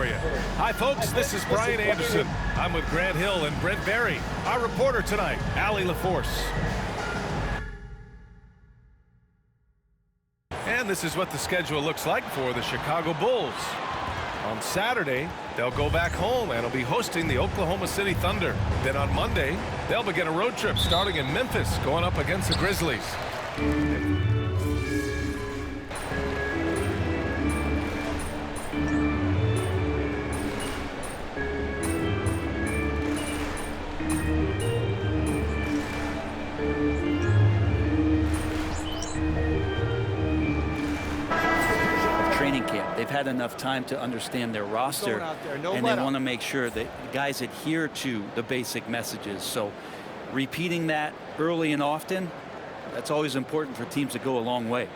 for you. Hi, folks. This is Brian Anderson. I'm with Grant Hill and Brent Barry. Our reporter tonight, Allie LaForce. And this is what the schedule looks like for the Chicago Bulls. On Saturday, they'll go back home and will be hosting the Oklahoma City Thunder. Then on Monday, they'll begin a road trip starting in Memphis, going up against the Grizzlies. They've had enough time to understand their roster, and they want to make sure that guys adhere to the basic messages. So repeating that early and often, that's always important for teams that go a long way.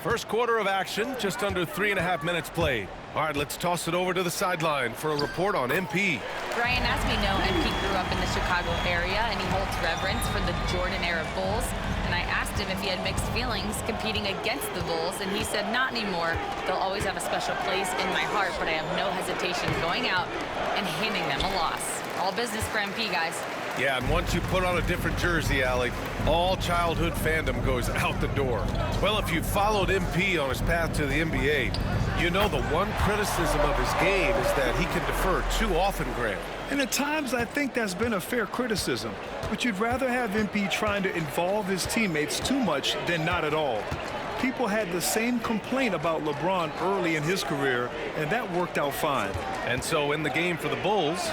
First quarter of action, just under 3.5 minutes played. All right, let's toss it over to the sideline for a report on MP. Brian, as we know, MP grew up in the Chicago area, and he holds reverence for the Jordan-era Bulls. And I asked him if he had mixed feelings competing against the Bulls, and he said not anymore. They'll always have a special place in my heart, but I have no hesitation going out and handing them a loss. All business for MP, guys. Yeah, and once you put on a different jersey, Allie, all childhood fandom goes out the door. Well, if you followed MP on his path to the NBA, you know the one criticism of his game is that he can defer too often, Grant. And at times, I think that's been a fair criticism. But you'd rather have MP trying to involve his teammates too much than not at all. People had the same complaint about LeBron early in his career, and that worked out fine. And so in the game for the Bulls,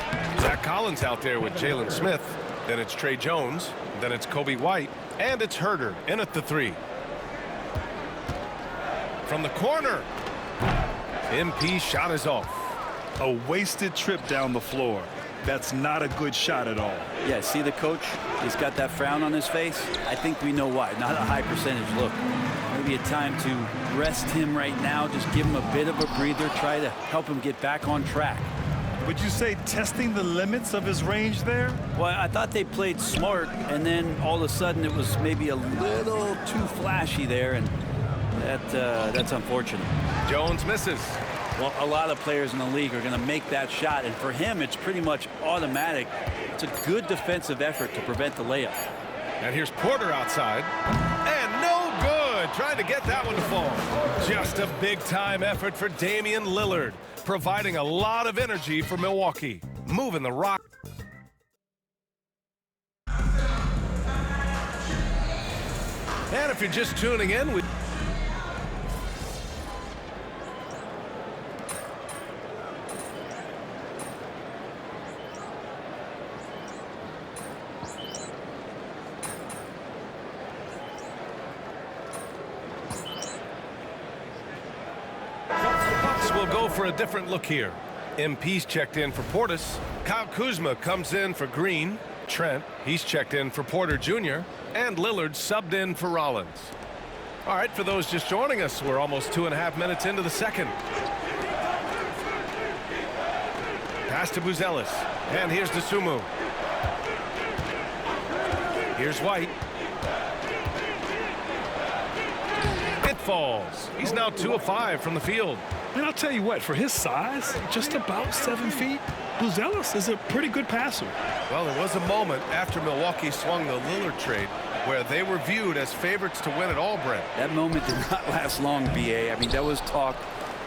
Zach Collins out there with Jalen Smith. Then it's Trey Jones. Then it's Kobe White. And it's Herder in at the three. From the corner, MP shot is off. A wasted trip down the floor. That's not a good shot at all. Yeah, see the coach? He's got that frown on his face. I think we know why. Not a high percentage look. Maybe a time to rest him right now. Just give him a bit of a breather. Try to help him get back on track. Would you say testing the limits of his range there? Well, I thought they played smart, and then all of a sudden it was maybe a little too flashy there, and that's unfortunate. Jones misses. Well, a lot of players in the league are going to make that shot, and for him, it's pretty much automatic. It's a good defensive effort to prevent the layup. And here's Porter outside. And no good. Trying to get that one to fall. Just a big-time effort for Damian Lillard, providing a lot of energy for Milwaukee. Moving the rock. And if you're just tuning in, we'll go for a different look here. MP's checked in for Portis. Kyle Kuzma comes in for Green. Trent, he's checked in for Porter Jr. And Lillard subbed in for Rollins. All right, for those just joining us, we're almost 2.5 minutes into the second. Pass to Buzelis. And here's Dosunmu. Here's White. It falls. He's now 2 of 5 from the field. And I'll tell you what, for his size, just about 7 feet, Buzelis is a pretty good passer. Well, there was a moment after Milwaukee swung the Lillard trade where they were viewed as favorites to win it all, Brent. That moment did not last long, B.A. I mean, that was talk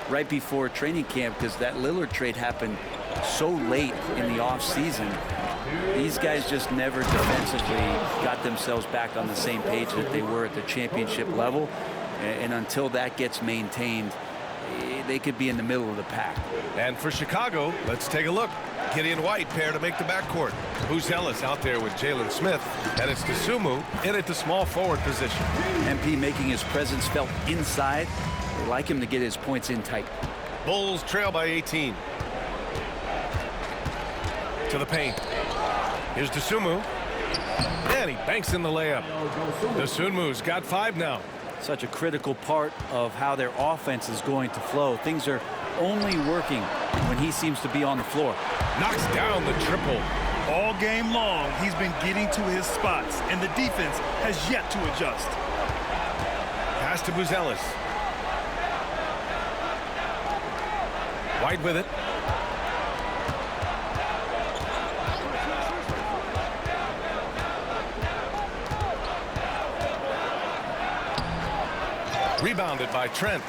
right before training camp because that Lillard trade happened so late in the offseason. These guys just never defensively got themselves back on the same page that they were at the championship level. And until that gets maintained, they could be in the middle of the pack. And for Chicago, let's take a look. Gideon White pair to make the backcourt. Buzelis out there with Jalen Smith. And it's Dosunmu in at the small forward position. MP making his presence felt inside. They like him to get his points in tight. Bulls trail by 18. To the paint. Here's Dosunmu. And he banks in the layup. Dosunmu's got 5 now. Such a critical part of how their offense is going to flow. Things are only working when he seems to be on the floor. Knocks down the triple. All game long, he's been getting to his spots, and the defense has yet to adjust. Pass to Buzelis. White with it. Rebounded by Trent.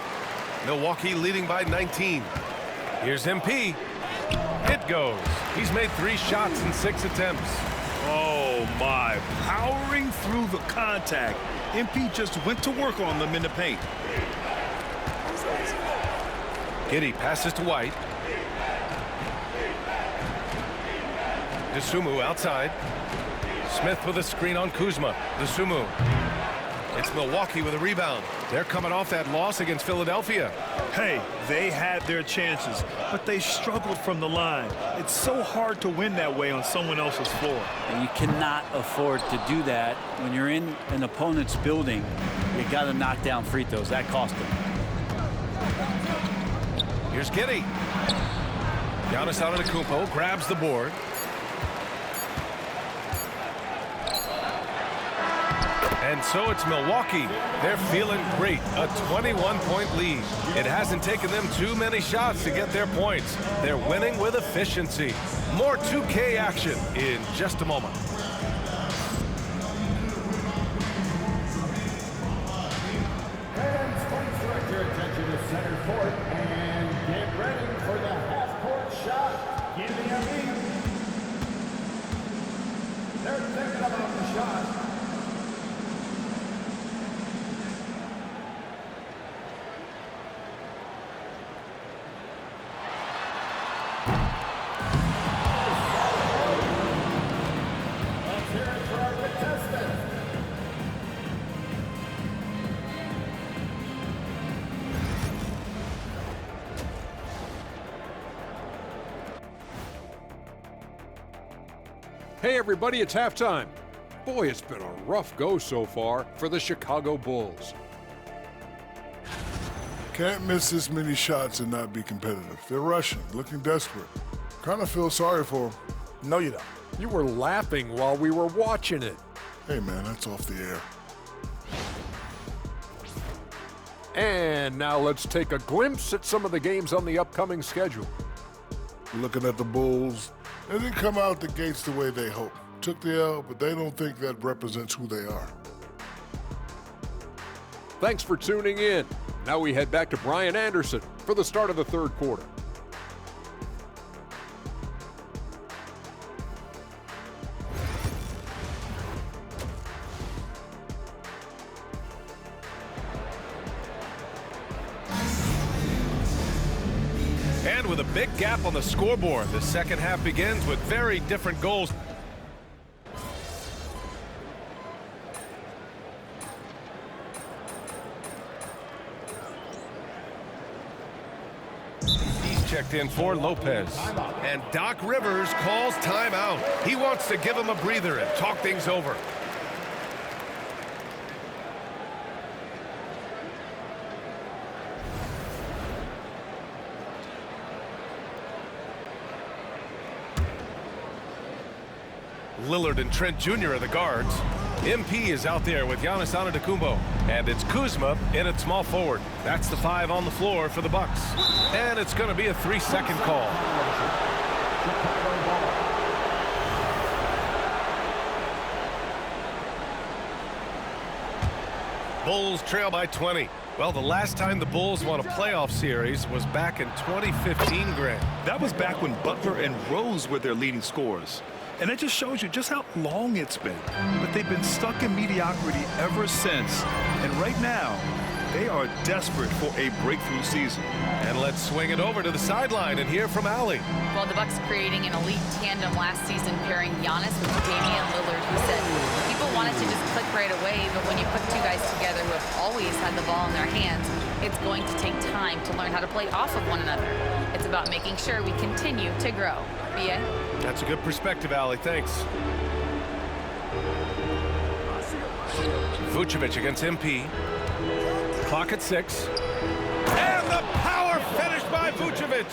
Milwaukee leading by 19. Here's MP. It goes. He's made 3 shots in 6 attempts. Oh, my. Powering through the contact. MP just went to work on them in the paint. Giddey passes to White. Dosunmu outside. Smith with a screen on Kuzma. Dosunmu. It's Milwaukee with a rebound. They're coming off that loss against Philadelphia. Hey, they had their chances, but they struggled from the line. It's so hard to win that way on someone else's floor. And you cannot afford to do that when you're in an opponent's building. You got to knock down free throws. That cost them. Here's Giddey. Giannis Antetokounmpo grabs the board. And so it's Milwaukee. They're feeling great. A 21-point lead. It hasn't taken them too many shots to get their points. They're winning with efficiency. More 2K action in just a moment. Fans, please direct your attention to center court and get ready for the half-court shot. Give me a beat. They're thinking about the shot. Let's hear it for our contestants. Hey everybody, it's halftime. Boy, it's been a rough go so far for the Chicago Bulls. Can't miss this many shots and not be competitive. They're rushing, looking desperate. Kind of feel sorry for them. No, you don't. You were laughing while we were watching it. Hey man, that's off the air. And now let's take a glimpse at some of the games on the upcoming schedule. Looking at the Bulls, they didn't come out the gates the way they hoped. Took the L, but they don't think that represents who they are. Thanks for tuning in. Now we head back to Brian Anderson for the start of the third quarter. And with a big gap on the scoreboard, the second half begins with very different goals. He's checked in for Lopez. And Doc Rivers calls timeout. He wants to give him a breather and talk things over. Lillard and Trent Jr. are the guards. MP is out there with Giannis Antetokounmpo. And it's Kuzma in at small forward. That's the 5 on the floor for the Bucks. And it's going to be a 3-second call. Bulls trail by 20. Well, the last time the Bulls won a playoff series was back in 2015, Grant. That was back when Butler and Rose were their leading scorers. And it just shows you just how long it's been. But they've been stuck in mediocrity ever since. And right now, they are desperate for a breakthrough season. And let's swing it over to the sideline and hear from Allie. Well, the Bucks creating an elite tandem last season, pairing Giannis with Damian Lillard, who said people wanted to just click right away, but when you put two guys together who have always had the ball in their hands, it's going to take time to learn how to play off of one another. It's about making sure we continue to grow. B.A.? That's a good perspective, Allie. Thanks. Vucevic against MP. Clock at 6. And the power finish by Vucevic.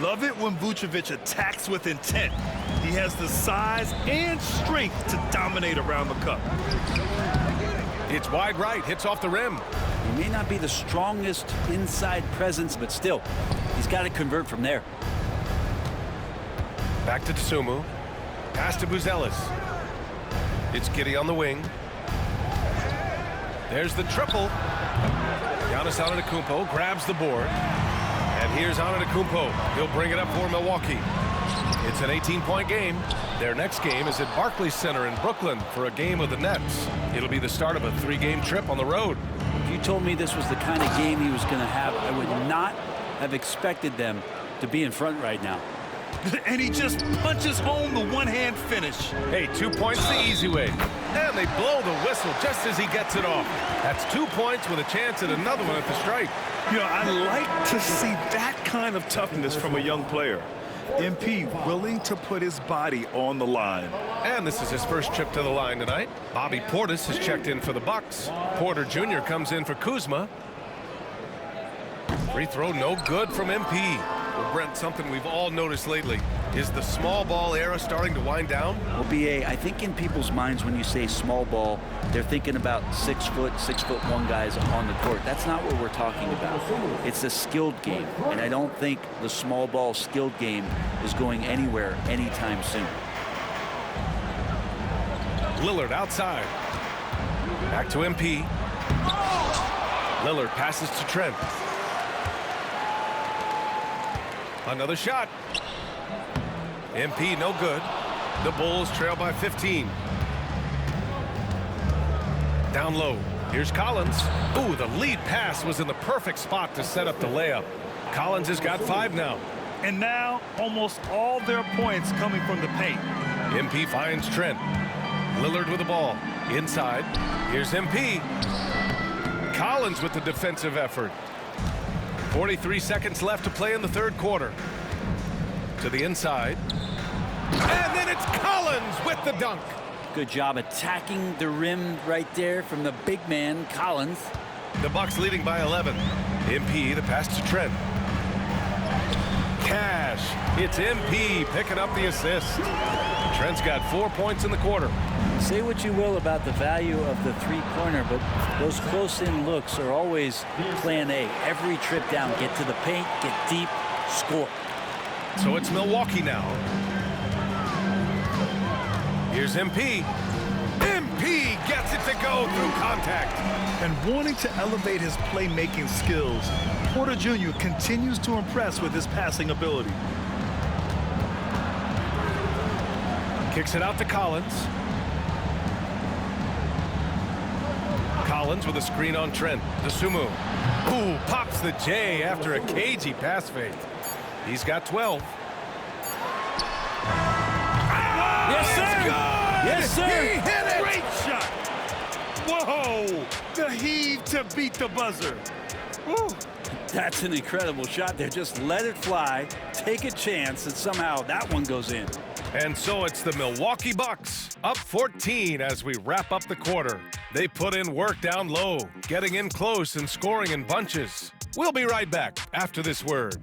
Love it when Vucevic attacks with intent. He has the size and strength to dominate around the cup. It's wide right, hits off the rim. He may not be the strongest inside presence, but still, he's got to convert from there. Back to Dosunmu. Pass to Buzelis. It's Giddey on the wing. There's the triple. Giannis Antetokounmpo grabs the board. And here's Antetokounmpo. He'll bring it up for Milwaukee. It's an 18-point game. Their next game is at Barclays Center in Brooklyn for a game with the Nets. It'll be the start of a 3-game trip on the road. If you told me this was the kind of game he was going to have, I would not have expected them to be in front right now. And he just punches home the one-hand finish. Hey, 2 points the easy way. And they blow the whistle just as he gets it off. That's 2 points with a chance at another one at the stripe. You know, I like to see that kind of toughness from a young player. MP willing to put his body on the line. And this is his first trip to the line tonight. Bobby Portis has checked in for the Bucks. Porter Jr. comes in for Kuzma. Free throw no good from MP. Well, Brent, something we've all noticed lately. Is the small ball era starting to wind down? Well, BA, I think in people's minds when you say small ball, they're thinking about 6'1" guys on the court. That's not what we're talking about. It's a skilled game, and I don't think the small ball skilled game is going anywhere anytime soon. Lillard outside. Back to MP. Lillard passes to Trent. Another shot. MP no good. The Bulls trail by 15. Down low. Here's Collins. Ooh, the lead pass was in the perfect spot to set up the layup. Collins has got 5 now. And now almost all their points coming from the paint. MP finds Trent. Lillard with the ball. Inside. Here's MP. Collins with the defensive effort. 43 seconds left to play in the third quarter. To the inside. And then it's Collins with the dunk. Good job attacking the rim right there from the big man, Collins. The Bucks leading by 11. MP, the pass to Trent. Cash. It's MP picking up the assist. Trent's got 4 points in the quarter. Say what you will about the value of the three-pointer, but those close-in looks are always plan A. Every trip down, get to the paint, get deep, score. So it's Milwaukee now. Here's MP. MP gets it to go through contact. And wanting to elevate his playmaking skills, Porter Jr. continues to impress with his passing ability. Kicks it out to Collins. Collins with a screen on Trent. Dosunmu. Ooh, pops the J after a cagey pass fake. He's got 12. Yes, sir. Yes, sir. He hit it. Great shot. Whoa. The heave to beat the buzzer. Woo. That's an incredible shot there. Just let it fly, take a chance, and somehow that one goes in. And so it's the Milwaukee Bucks up 14 as we wrap up the quarter. They put in work down low, getting in close and scoring in bunches. We'll be right back after this word.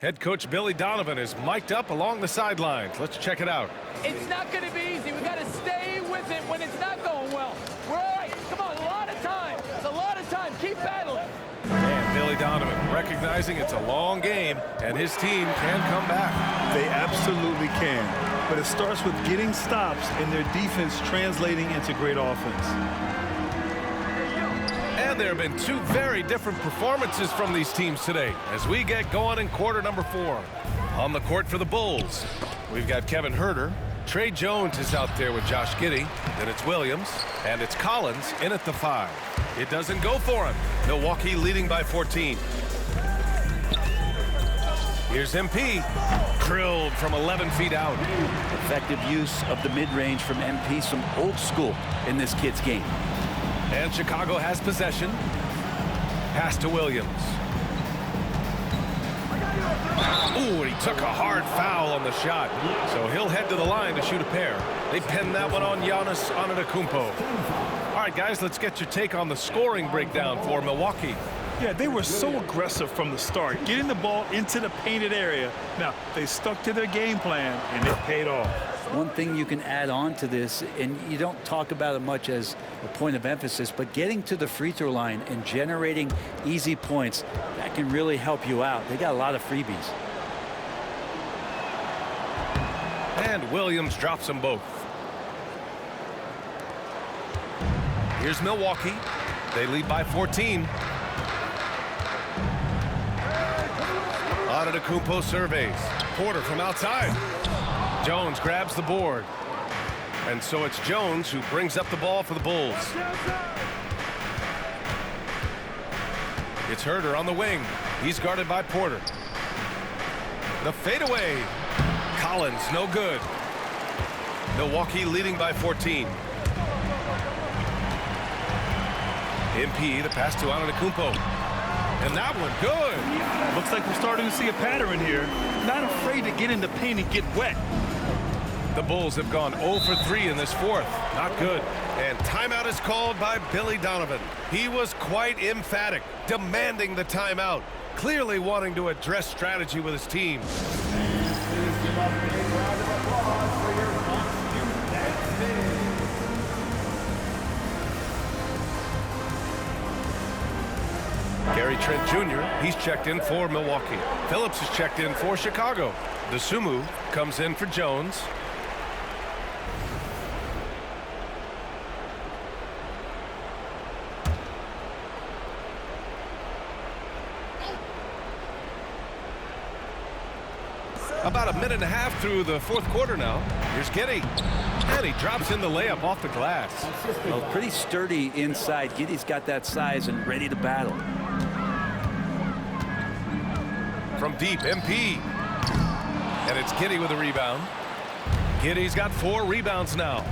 Head coach Billy Donovan is mic'd up along the sidelines. Let's check it out. It's not going to be easy. We got to stay with it when it's not going well. We're all right. Come on, a lot of time. It's a lot of time. Keep battling. And Billy Donovan recognizing it's a long game and his team can come back. They absolutely can. But it starts with getting stops and their defense translating into great offense. And there have been 2 very different performances from these teams today as we get going in quarter number 4. On the court for the Bulls, we've got Kevin Huerter. Trey Jones is out there with Josh Giddey. Then it's Williams, and it's Collins in at the 5. It doesn't go for him. Milwaukee leading by 14. Here's MP. Drilled from 11 feet out. Effective use of the mid-range from MP, some old school in this kid's game. And Chicago has possession. Pass to Williams. Ooh, he took a hard foul on the shot. So he'll head to the line to shoot a pair. They pin that one on Giannis Antetokounmpo. All right, guys, let's get your take on the scoring breakdown for Milwaukee. Yeah, they were so aggressive from the start, getting the ball into the painted area. Now, they stuck to their game plan, and it paid off. One thing you can add on to this, and you don't talk about it much as a point of emphasis, but getting to the free throw line and generating easy points, that can really help you out. They got a lot of freebies. And Williams drops them both. Here's Milwaukee. They lead by 14. Antetokounmpo surveys. Porter from outside. Jones grabs the board. And so it's Jones who brings up the ball for the Bulls. It's Herter on the wing. He's guarded by Porter. The fadeaway. Collins, no good. Milwaukee leading by 14. MP, the pass to Antetokounmpo. And that one, good. Looks like we're starting to see a pattern here. Not afraid to get in the paint and get wet. The Bulls have gone 0 for 3 in this fourth. Not good. And timeout is called by Billy Donovan. He was quite emphatic, demanding the timeout, clearly wanting to address strategy with his team. Gary Trent Jr., he's checked in for Milwaukee. Phillips is checked in for Chicago. Dosunmu comes in for Jones. About a minute and a half through the fourth quarter now. Here's Giddey. And he drops in the layup off the glass. Well, pretty sturdy inside. Giddey's got that size and ready to battle. From deep, MP. And it's Giddey with a rebound. Giddey's got 4 rebounds now.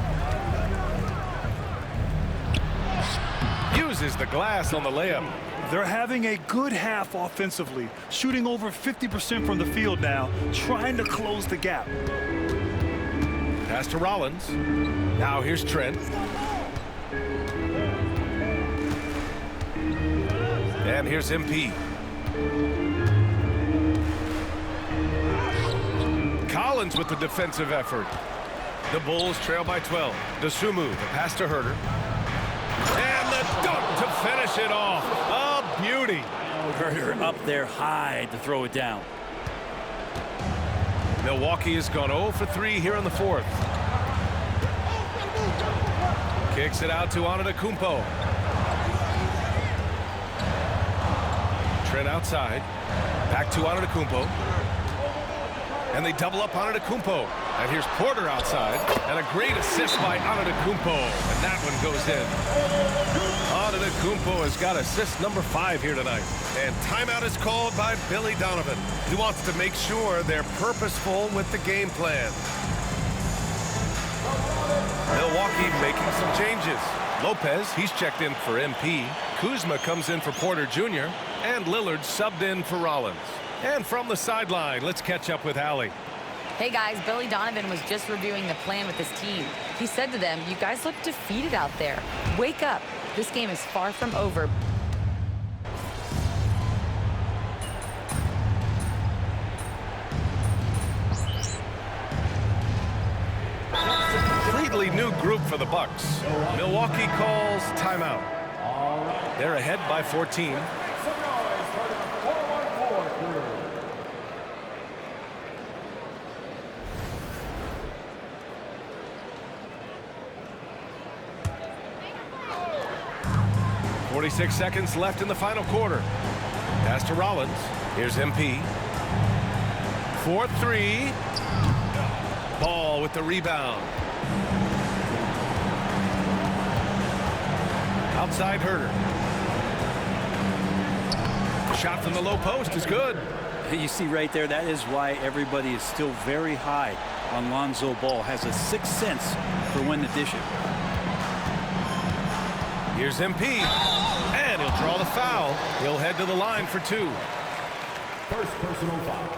Uses the glass on the layup. They're having a good half offensively, shooting over 50% from the field now, trying to close the gap. Pass to Rollins. Now here's Trent. And here's MP. Collins with the defensive effort. The Bulls trail by 12. Dosunmu, the pass to Herter. And the dunk to finish it off. A beauty. Herter up there high to throw it down. Milwaukee has gone 0 for 3 here in the fourth. Kicks it out to Antetokounmpo. Trent outside. Back to Antetokounmpo. And they double up Antetokounmpo. And here's Porter outside. And a great assist by Antetokounmpo. And that one goes in. Antetokounmpo has got assist number 5 here tonight. And timeout is called by Billy Donovan. He wants to make sure they're purposeful with the game plan. Milwaukee making some changes. Lopez, he's checked in for MP. Kuzma comes in for Porter Jr. And Lillard subbed in for Rollins. And from the sideline, let's catch up with Allie. Hey guys, Billy Donovan was just reviewing the plan with his team. He said to them, "You guys look defeated out there. Wake up. This game is far from over." Completely new group for the Bucks. Milwaukee calls timeout. They're ahead by 14. .46 seconds left in the final quarter. Pass to Rollins. Here's MP. 4-3. Ball with the rebound. Outside Herter. Shot from the low post is good. You see right there, that is why everybody is still very high on Lonzo Ball. Has a sixth sense for when to dish it. Here's MP. And he'll draw the foul. He'll head to the line for 2. First personal foul.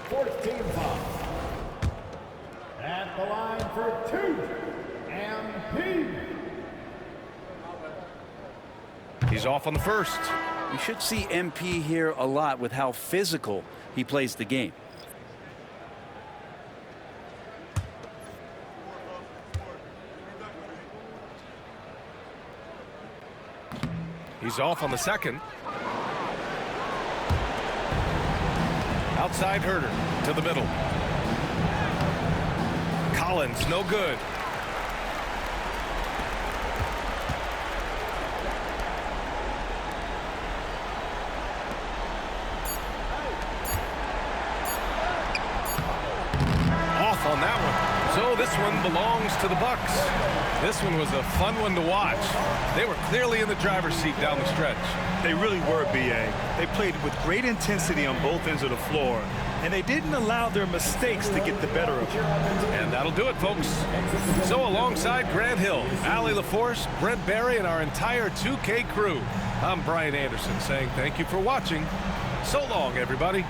14 foul. At the line for 2. MP. He's off on the first. You should see MP here a lot with how physical he plays the game. He's off on the second. Outside Herder to the middle. Collins, no good. Off on that one. So this one belongs to the Bucks. This one was a fun one to watch. They were clearly in the driver's seat down the stretch. They really were, B.A. They played with great intensity on both ends of the floor, and they didn't allow their mistakes to get the better of them. And that'll do it, folks. So alongside Grant Hill, Allie LaForce, Brent Barry, and our entire 2K crew, I'm Brian Anderson saying thank you for watching. So long, everybody.